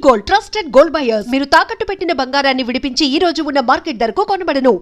Gold, trusted gold buyers. మీరు తాకట్టు పెట్టిన బంగారాన్ని విడిపించి ఈ రోజు ఉన్న మార్కెట్ ధరకు కొనబడను.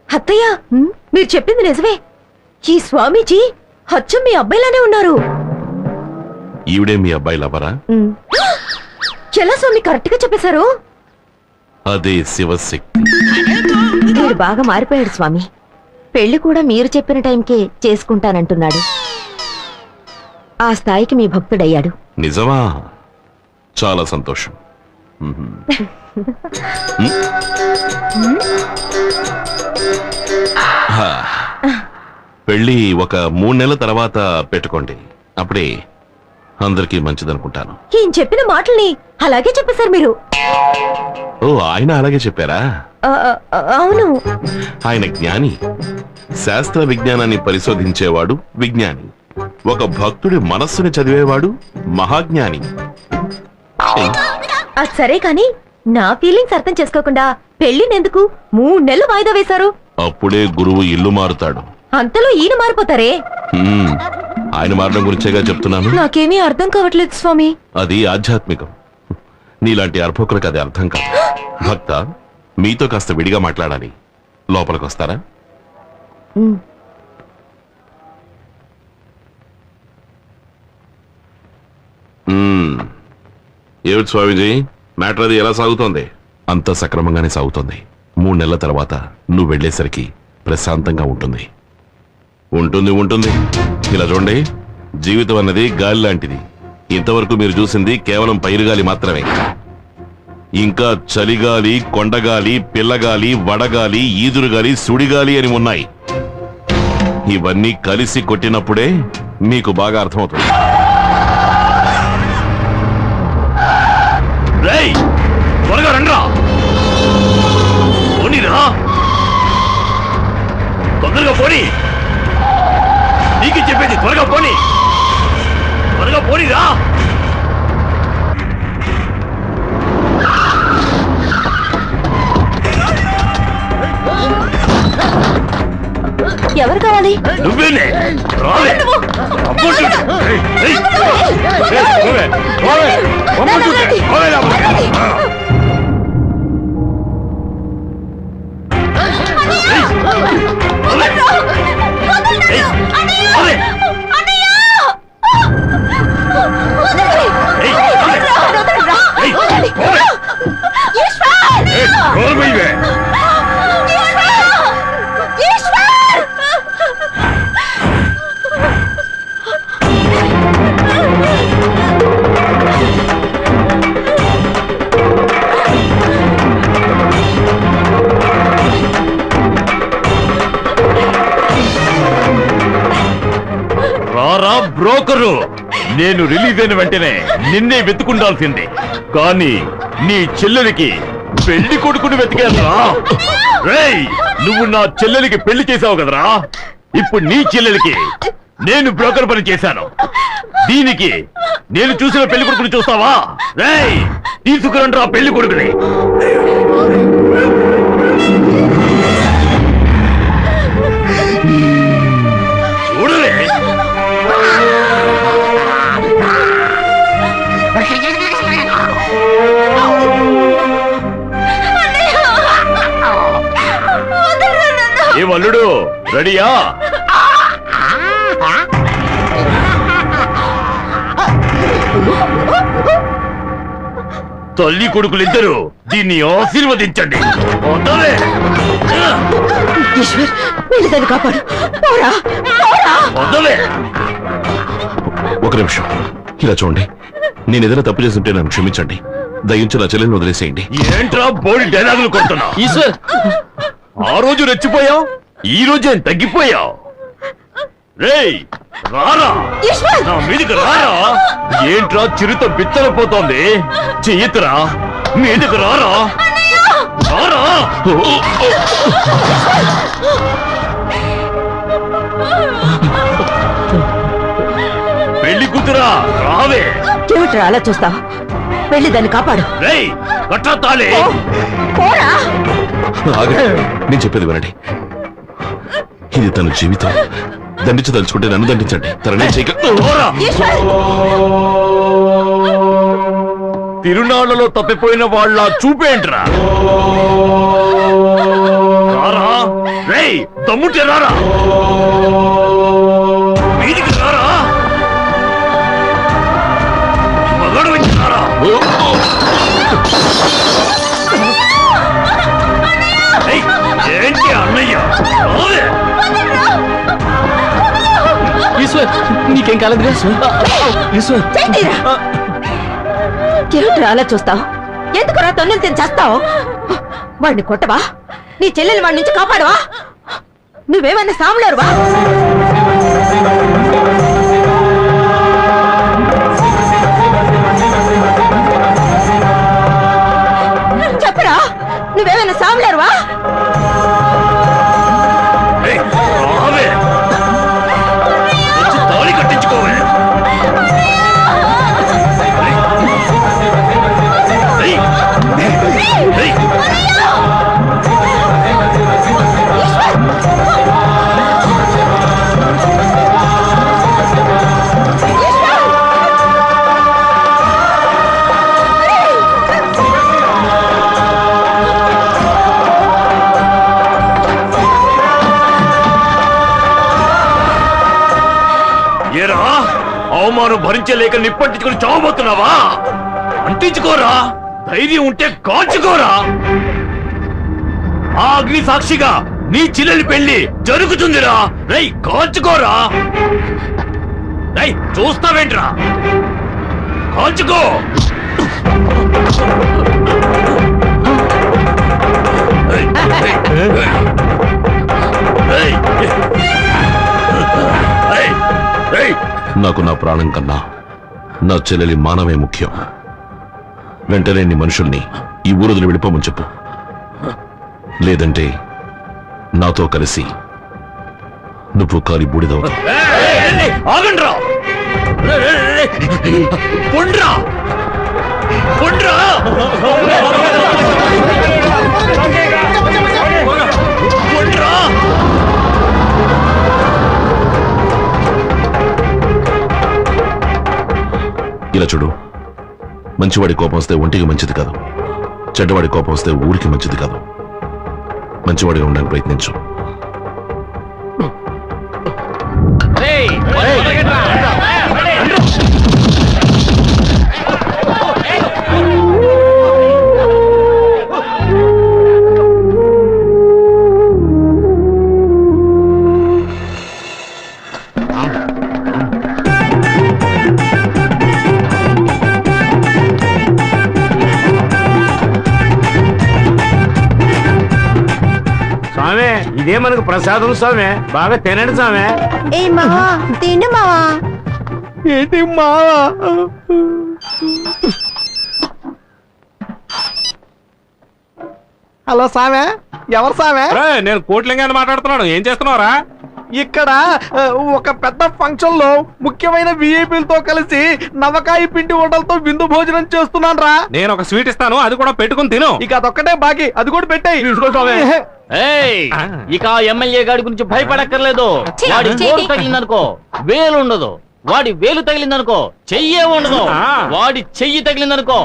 అత్తయ్య, మీరు చెప్పింది నిజమే. ఈ స్వామీజీ అచ్చం మీ అబ్బాయిలానే ఉన్నారు. ఈవిడే మీ అబ్బాయి లవరా? ఎలా స్వామి కరెక్ట్ గా చెప్పేశారు? అదే శివశక్తి. మీరు బాగా మారిపోయాడు స్వామి. పెళ్లి కూడా మీరు చెప్పిన టైంకే చేసుకుంటానంటున్నాడు. ఆ స్థాయికి మీ భక్తుడయ్యాడు. నిజమా? చాలా సంతోషం. పెళ్ళి ఒక 3 నెలల తర్వాత పెట్టుకోండి. అప్పుడే అందరికీ మంచిదనుకుంటాను. ఈయన చెప్పిన మాటల్ని అలాగే చెప్పేశారు మీరు. ఓ, ఆయన అలాగే చెప్పారా? అవును. ఆయన జ్ఞాని. శాస్త్ర విజ్ఞానాన్ని పరిశోధించేవాడు విజ్ఞాని. ఒక భక్తుడి మనస్సుని చదివేవాడు మహాజ్ఞాని. అది సరే కాని నా ఫీలింగ్స్ అర్థం చేసుకోకుండా పెళ్లినెందుకు 3 నెలలు వాయిదా వేశారు? అప్పుడే గురువు ఇల్లు మారుతాడు. అంతలో ఈయన మారిపోతారే? ఆయన మారడం గురించేగా చెప్తున్నాను. నాకేమీ అర్థం కావట్లేదు స్వామి. అది ఆధ్యాత్మికం. నీలాంటి అర్భకులకు అది అర్థం కాదు. భక్త, మీతో కాస్త విడిగా మాట్లాడాలి. లోపలికి వస్తారా? ఏమిటి స్వామీజీ, మ్యాటర్ అది ఎలా సాగుతోంది? అంత సక్రమంగానే సాగుతోంది. 3 నెలల తర్వాత నువ్వు వెళ్లేసరికి ప్రశాంతంగా ఉంటుంది. ఉంటుంది. ఇలా చూడండి, జీవితం అన్నది గాలి లాంటిది. ఇంతవరకు మీరు చూసింది కేవలం పైరుగాలి మాత్రమే. ఇంకా చలిగాలి, కొండగాలి, పిల్లగాలి, వడగాలి, ఈదురుగాలి, సుడిగాలి అని ఉన్నాయి. ఇవన్నీ కలిసి కొట్టినప్పుడే మీకు బాగా అర్థమవుతుంది. త్వరగా రండ్రా, పోనీరా, తొందరగా పోనీ. నీకు చెప్పేది త్వరగా పోనీరా. ఎవరు కావాలి? నువ్వేనే బ్రోకరు. నేను రిలీజ్ అయిన వెంటనే నిన్నే వెతుకుండాల్సిందే, కానీ నీ చెల్లెలికి పెళ్లి కొడుకుని వెతికేరా. నువ్వు నా చెల్లెలికి పెళ్లి చేసావు కదరా, ఇప్పుడు నీ చెల్లెలికి నేను బ్రోకర్ పని చేశాను. దీనికి నేను చూసిన పెళ్లి కొడుకుని చూస్తావా? తీసుకురండ్రా పెళ్లి కొడుకుని. చూడలే, ఏ వల్లుడు రెడీయా? తల్లి కొడుకులిద్దరూ దీన్ని ఆశీర్వదించండి. ఒక నిమిషం ఇలా చూడండి, నేను ఏదైనా తప్పు చేస్తుంటే నన్ను క్షమించండి. దయించి నా చెల్లెల్ని వదిలేసేయండి. ఏంట్రా బోల్డ్ డైలాగులు కొడుతున్నా? ఈశ్వర్, ఆ రోజు రెచ్చిపోయావు, ఈ రోజు ఏం తగ్గిపోయావు? రేయ్ రారా, నా మీదికి రారా. ఏంట్రా చిరుత బిత్తరపోతోంది? చెయ్యతురా, మీదికి రారా. రారా. పెళ్లి కూతురా రావే. ఏమిట్రా అలా చూస్తావు? వెళ్ళి దాన్ని కాపాడు. రేయ్ కట్రా తాళి. పోరా. ఆగండి, నేను చెప్పేది వినండి. ఇది తన జీవితం. దండించదలుచుకుంటే నన్ను దండించండి. తననే పోరా. ఈశ్వర్! తిరునాళ్లలో తప్పిపోయిన వాళ్ళ చూపేంట్రా. రారా రేయ్, దమ్ముంటే రారా. వీధికి రారా. మగాడు వచ్చి రారా. ఏయ్, ఏంటి అన్నయ్య రావే. ఈశ్వర్ నీకేం కాలేదు ఈశ్వర్. ఏమిట్రా అలా చూస్తావు? ఎందుకురా తొన్నులు తిని చేస్తావు? వాడిని కొట్టవా? నీ చెల్లెలు వాడి నుంచి కాపాడవా? నువ్వేమన్నా సాములేరువా? చెప్పరా, నువ్వేమైనా సాములేరువా? ఏయ్, రావే. వచ్చి తాళి కట్టించుకోవే. ఏయ్, ఏయ్, ఏయ్. ఏరా, అవమానం భరించలేక నిప్పంటించుకుని చావబోతున్నావా? అంటించుకోరా. ధైర్యం ఉంటే కాల్చుకోరా. ఆ అగ్ని సాక్షిగా నీ చెల్లెలి పెళ్లి జరుగుతుందిరా. రై కాల్చుకోరా. రై చూస్తావేంట్రా, కాల్చుకో. ఏయ్, ఏయ్, ఏయ్. ఏయ్, ఏయ్. నాకు నా ప్రాణం కన్నా నా చెల్లెలి మానవే ముఖ్యం. వెంటనే నీ మనుషుల్ని ఈ ఊరుదిని వెళ్ళిపోమని చెప్పు. లేదంటే నాతో కలిసి నువ్వు కాలి బూడిదవుతావు. ఆగండ్రా. పొండ్రా పొండ్రా. పొండ్రా. ఇలా చూడు, మంచివాడి కోపం వస్తే ఒంటికి మంచిది కాదు, చెడ్డవాడి కోపం వస్తే ఊరికి మంచిది కాదు. మంచివాడిగా ఉండడానికి ప్రయత్నించు. స్వామి ఇదే మనకు ప్రసాదం స్వామి, బాగా తినండి స్వామి. ఏ మావా, తిను మావా. ఏంటి మావా? హలో సామె, ఎవరు సామె? నేను కోట్లింగాన్ని మాట్లాడుతున్నాను. ఏం చేస్తున్నావురా? ఇక్కడ ఒక పెద్ద ఫంక్షన్ లో ముఖ్యమైన విఐపీలతో కలిసి నవకాయ పిండి వంటలతో విందు భోజనం చేస్తున్నాను రా. నేను ఒక స్వీట్ ఇస్తాను, అది కూడా పెట్టుకుని తిను. ఇక అదొక్కటే బాకీ, అది కూడా పెట్టాయి. ఇక ఎమ్మెల్యే గాడి గురించి భయపడక్కర్లేదు. వాడి గోరు తగిలిందనుకో వేలు ఉండదు, వాడి వేలు తగిలిందనుకో చెయ్యే ఉండదు, వాడి చెయ్యి తగిలిందనుకో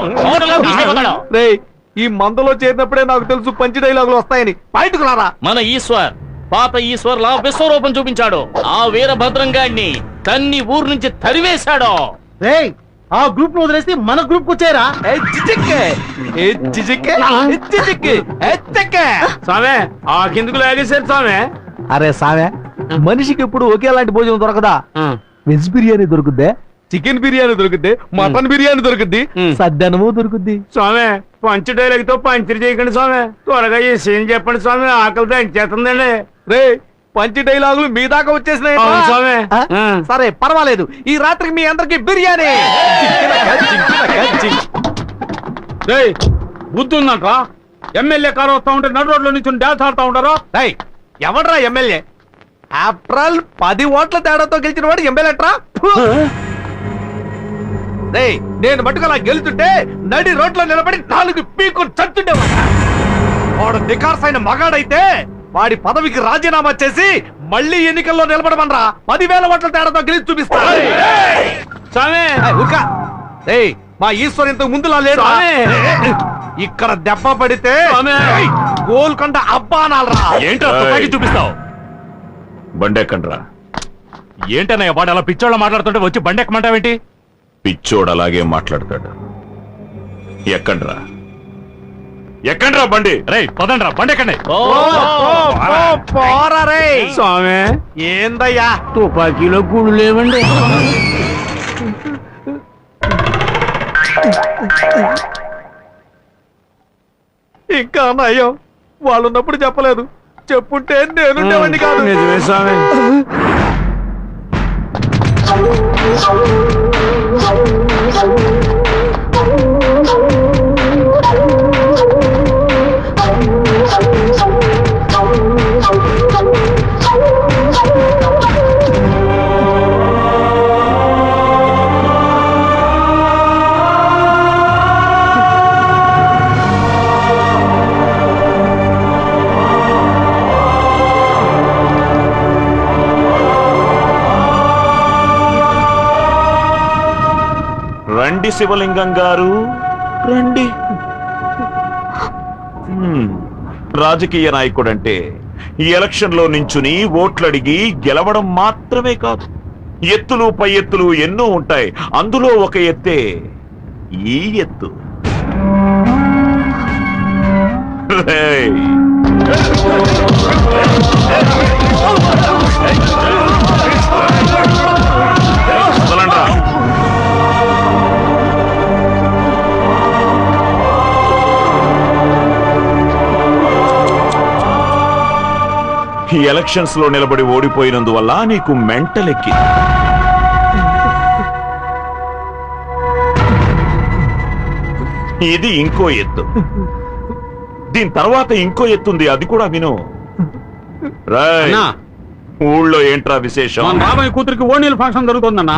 రేయ్, ఈ మందులో చేరినప్పుడే నాకు తెలుసు పంచి డైలాగులు వస్తాయని. బయటకు రారా. మన ఈశ్వర్ పాత ఈశ్వర్ లా విశ్వరూపం చూపించాడు. ఆ వీరభద్రం గాడిని తన్ని ఊరు నుంచి తరివేశాడు. రేయ్, ఆ గ్రూప్ ను వదిలేసి మన గ్రూప్ కు వచ్చారా? స్వామి ఆ కిందకు లాగేశారు స్వామి. అరే సామె, మనిషికి ఇప్పుడు ఒకేలాంటి భోజనం దొరకదా? వెజ్ బిర్యానీ దొరుకుద్దే, చికెన్ బిర్యానీ దొరుకుద్ది, మటన్ బిర్యానీ దొరుకుద్ది, సద్దనము దొరుకుద్ది. స్వామి పంచ డైలాగ్ తో పంచర్ చేయకండి స్వామి, త్వరగా ఈ సీన్ చెప్పండి స్వామి, ఆకలితో ఎంచేస్తుందండి. రే, పంచి డైలాగులు మీ దాకా వచ్చేసినాయి. అవును స్వామి. ఆ? సరే పర్వాలేదు, ఈ రాత్రికి మీ అందరికి బిర్యానీ. రేయ్ బుద్ధి ఉందంట. ఎమ్మెల్యే కారు వస్తా ఉంటే నడు రోడ్లో నుంచి డాన్స్ ఆడుతా ఉంటారు. రేయ్, ఎవడ్రా ఎమ్మెల్యే? ఆఫ్టర్ ఆల్ 10 ఓట్ల తేడాతో గెలిచిన వాడు ఎమ్మెల్యేట్రా. రేయ్ నేను మటుకు అలా గెలుతుంటే నడి రోడ్లో నిలబడి 4 పీకులు చచ్చుండేవాడు. వాడు నికార్సైన మగాడైతే వాడి పదవికి రాజీనామా చేసి మళ్ళీ ఎన్నికల్లో నిలబడమనరా. 10,000 ఓట్ల తేడాతో గెలిచి చూపిస్తా. స్వామి ఏయ్ మా ఈశ్వర్ ఇంతకు ముందులా లేడు. ఇక్కడ దెబ్బ పడితే గోల్కొండ అబ్బా అనాలరా. ఏంట్రా తుపాకీ చూపిస్తావు? బండెక్కండ్రా. ఏంటన్నయ్య వాడు అలా పిచ్చోళ్ళ మాట్లాడుతుంటే వచ్చి బండెక్కమంటావేంటి? పిచ్చోడు అలాగే మాట్లాడతాడు. ఎక్కండ్రా ఎక్కండ్రా బండి. రేయ్ పదండ్రా బండెక్కండి. పోరా రే. స్వామి ఏందయ్యా తుపాకీలో గూడు లేవండి. ఇంకా నయ్యం వాళ్ళున్నప్పుడు చెప్పలేదు. చెప్పుంటే నేనుండేవాడిని కాదు. నిజమే స్వామి. రండి శివలింగం గారు రండి. రాజకీయ నాయకుడంటే ఈ ఎలక్షన్ లో నించుని ఓట్లడిగి గెలవడం మాత్రమే కాదు, ఎత్తులు పై ఎత్తులు ఎన్నో ఉంటాయి. అందులో ఒక ఎత్తే ఈ ఎత్తు. రేయ్. వదలండ్రా. ఈ ఎలక్షన్స్ లో నిలబడి ఓడిపోయినందువల్ల నీకు మెంటల్ ఎక్కి ఇది ఇంకో ఎత్తు. దీని తర్వాత ఇంకో ఎత్తుంది, అది కూడా విను. రాయ్ అన్నా, ఊళ్ళో ఏంట్రా విశేషం? మన బాబాయ్ కూతురికి ఓణీల ఫంక్షన్ జరుగుతుందన్నా.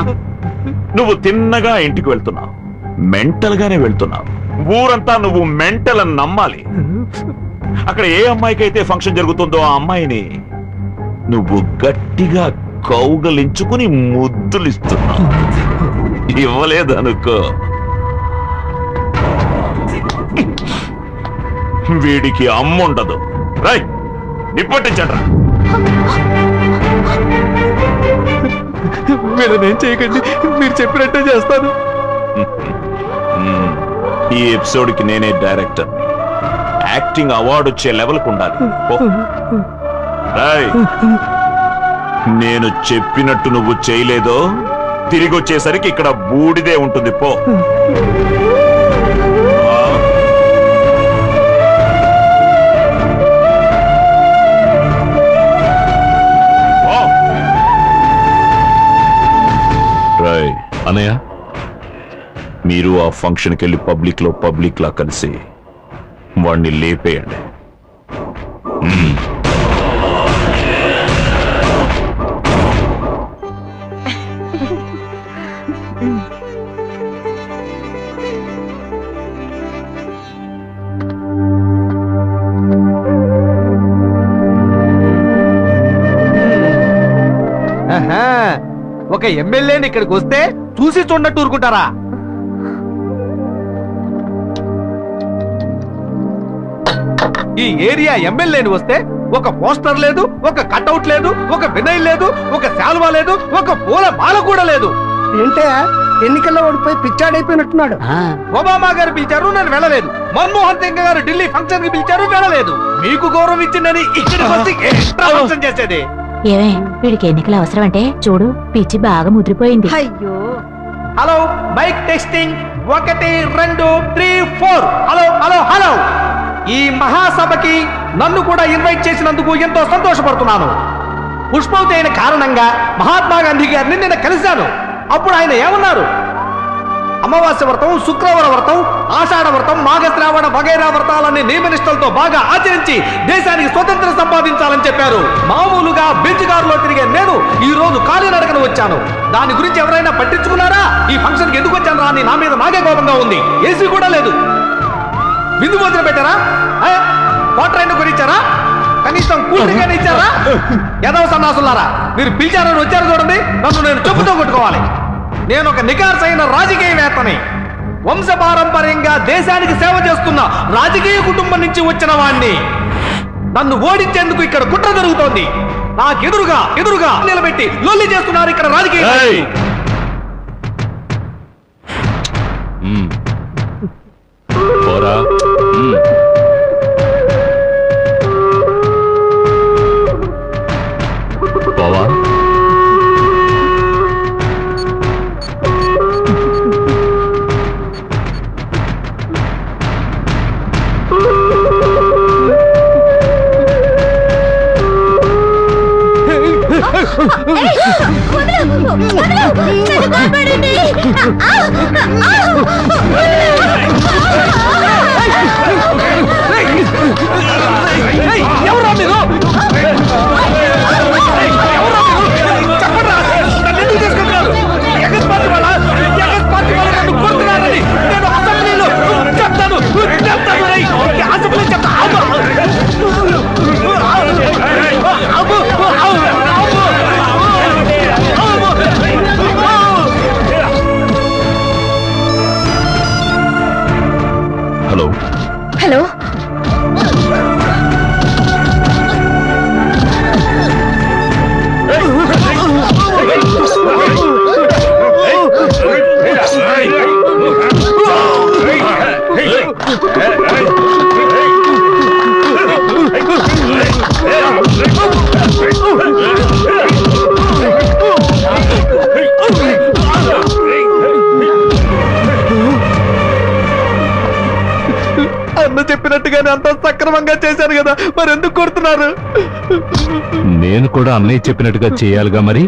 నువ్వు తిన్నగా ఇంటికి వెళ్తున్నావు, మెంటల్ గానే వెళ్తున్నావు. ఊరంతా నువ్వు మెంటల్ అని నమ్మాలి. అక్కడ ఏ అమ్మాయికి అయితే ఫంక్షన్ జరుగుతుందో ఆ అమ్మాయిని నువ్వు గట్టిగా కౌగలించుకుని ముద్దులిస్తున్నావు. ఇవ్వలేదనుకో, వీడికి అమ్ముండదు. రై నిప్పట్టించండ్రా. మీరేం చేయకండి, మీరు చెప్పినట్టే చేస్తాను. ఈ ఎపిసోడ్ కి నేనే డైరెక్టర్. యాక్టింగ్ అవార్డు వచ్చే లెవెల్కి ఉండాలి. రాయ్, నేను చెప్పినట్టు నువ్వు చేయలేదో తిరిగి వచ్చేసరికి ఇక్కడ బూడిదే ఉంటుంది. పో. రాయ్ అనయ్య, మీరు ఆ ఫంక్షన్కి వెళ్ళి పబ్లిక్ లా కలిసి వాడిని లేపేయండి. ఒక ఎమ్మెల్యేని ఇక్కడికి వస్తే చూసి చూడనట్టు ఊరుకుంటారా? ఈ ఏరియా ఎమ్మెల్యేని వస్తే ఒక పోస్టర్ లేదు, ఒక కట్అవుట్ లేదు, ఒక వినయ్ లేదు, ఒక శాల్వా లేదు, ఒక పూల మాల కూడా లేదు. ఏంటే ఎన్నికల్లో ఓడిపోయి పిచ్చాడైపోయినట్టున్నాడు. ఒబామా గారు పిలిచారు, నేను వెళ్ళలేదు. మన్మోహన్ సింగ్ గారు ఢిల్లీ ఫంక్షన్ కి పిలిచారు, వెళ్ళలేదు. మీకు గౌరవం ఇచ్చిందని ఇక్కడికి వచ్చి ఎక్స్ట్రా ఫంక్షన్ చేసేది. ఏమే వీడికి ఎన్నికల అవసరం అంటే చూడు, పిచ్చి బాగా ముద్రిపోయింది. అయ్యో, hello, mic testing 1 2 3 4. Hello hello hello. ఈ మహాసభకి నన్ను కూడా ఇన్వైట్ చేసినందుకు ఎంతో సంతోషపడుతున్నాను. పుష్పవతి అయిన కారణంగా మహాత్మా గాంధీ గారిని నిన్న కలిశాను. అప్పుడు ఆయన ఏమన్నారు? అమావాస్య వ్రతం, శుక్రవార వ్రతం, ఆషాఢ వ్రతం, మాఘశ్రావణ వగైరా వ్రతాలన్నీ నియమనిష్టలతో బాగా ఆచరించి దేశానికి స్వతంత్రం సంపాదించాలని చెప్పారు. మామూలుగా బెంచ్ కారులో తిరిగే నేను ఈ రోజు కాలినడకన వచ్చాను. దాని గురించి ఎవరైనా పట్టించుకున్నారా? ఈ ఫంక్షన్కి ఎందుకు వచ్చాను రా అని నా మీద నాకే కోపంగా ఉంది. ఏసీ కూడా లేదు. విందు భోజనం పెట్టారా? వాటర్ అయినా కొనిచ్చారా? కనీసం కూల్ డ్రింక్ అయినా ఇచ్చారా? యదవ సన్నాసులారా, మీరు పిలిచారని వచ్చారు చూడండి, నన్ను నేను చెప్పుతో కొట్టుకోవాలి. నేను ఒక నికార్సైన రాజకీయవేత్తని. వంశపారంపర్యంగా దేశానికి సేవ చేస్తున్న రాజకీయ కుటుంబం నుంచి వచ్చిన వాణ్ణి. నన్ను ఓడించేందుకు ఇక్కడ కుట్ర జరుగుతోంది. నాకు ఎదురుగా నిలబెట్టి లొల్లి చేస్తున్నారు ఇక్కడ రాజకీయ. పోరా. పోవా. ఎవరా మీరు? చెప్పండి, నన్ను ఎందుకు తీసుకుంటున్నారు? ఎగస్ పార్టీ వాళ్ళ నన్ను కొడుతున్నారని నేను అసెంబ్లీలో చెప్తాను. అసెంబ్లీ హలో హలో, అన్న చెప్పినట్టుగానే అంత సక్రమంగా చేశాను కదా, మరి ఎందుకు కొడుతున్నారు? నేను కూడా అన్నయ్య చెప్పినట్టుగా చేయాలిగా మరి.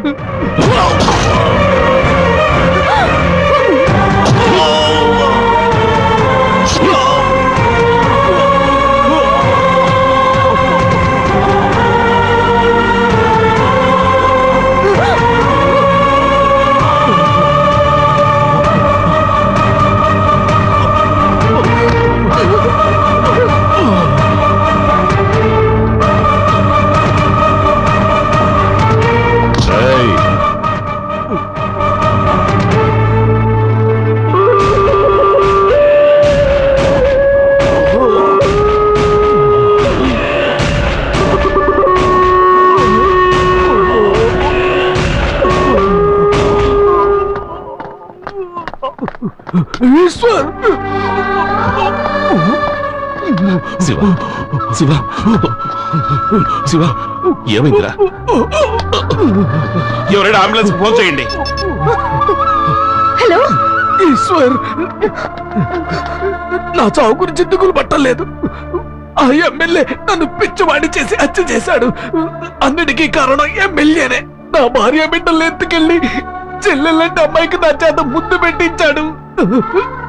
శివ శివ శివ, ఏమైందిరా? ఎవరైనా అంబులెన్స్ ఫోన్ చేయండి. హలో ఈశ్వర్, నా చావు గురించి దిగులు పట్టలేదు. ఆ ఎమ్మెల్యే నన్ను పిచ్చివాడి చేసి హత్య చేశాడు. అన్నిటికీ కారణం ఎమ్మెల్యేనే. నా భార్య బిడ్డలు ఎత్తుకెళ్ళి చెల్లెలంటే అమ్మాయికి నా చేత ముద్దు పెట్టించాడు.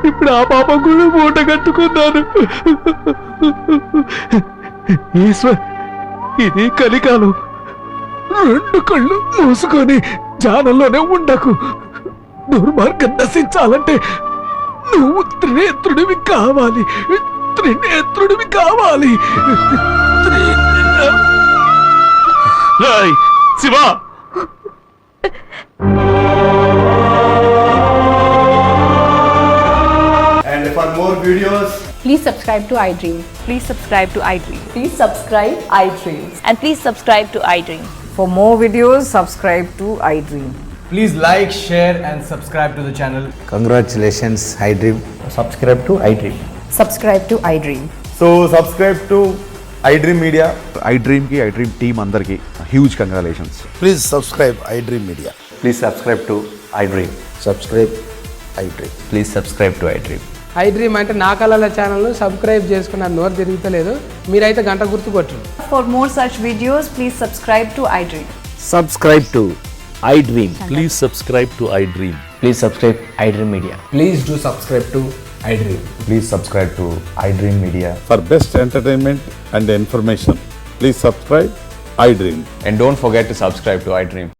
ఇప్పుడు ఆ పాప కూడా మూట కట్టుకున్నాను. ఈశ్వర్, ఇది కలికాలం. రెండు కళ్ళు మూసుకొని ధ్యానంలోనే ఉండకు. దుర్మార్గం నశించాలంటే నువ్వు త్రినేత్రుడివి కావాలి. త్రినేత్రుడివి కావాలి. Shiva, And for more videos, please subscribe to iDream. Please subscribe to iDream. Please subscribe iDream. And please subscribe to iDream. For more videos, subscribe to iDream. please like, share and subscribe to the channel. Congratulations, iDream. Subscribe to iDream. Subscribe to iDream. So subscribe to iDream Media. iDream ki iDream team andarki huge congratulations. Please subscribe iDream Media. Please subscribe to iDream. Subscribe iDream. Please subscribe to iDream. iDream అంటే నా కళల channel subscribe చేసుకున్న నోరు తిరుగుతలేదు. మీరైతే గంట గుర్తు కొట్టండి. For more such videos, please subscribe to iDream. Subscribe to iDream. Please subscribe to iDream. Please subscribe iDream Media. Please do subscribe to iDream. Please subscribe to iDream Media. For best entertainment and information, please subscribe iDream. And don't forget to subscribe to iDream.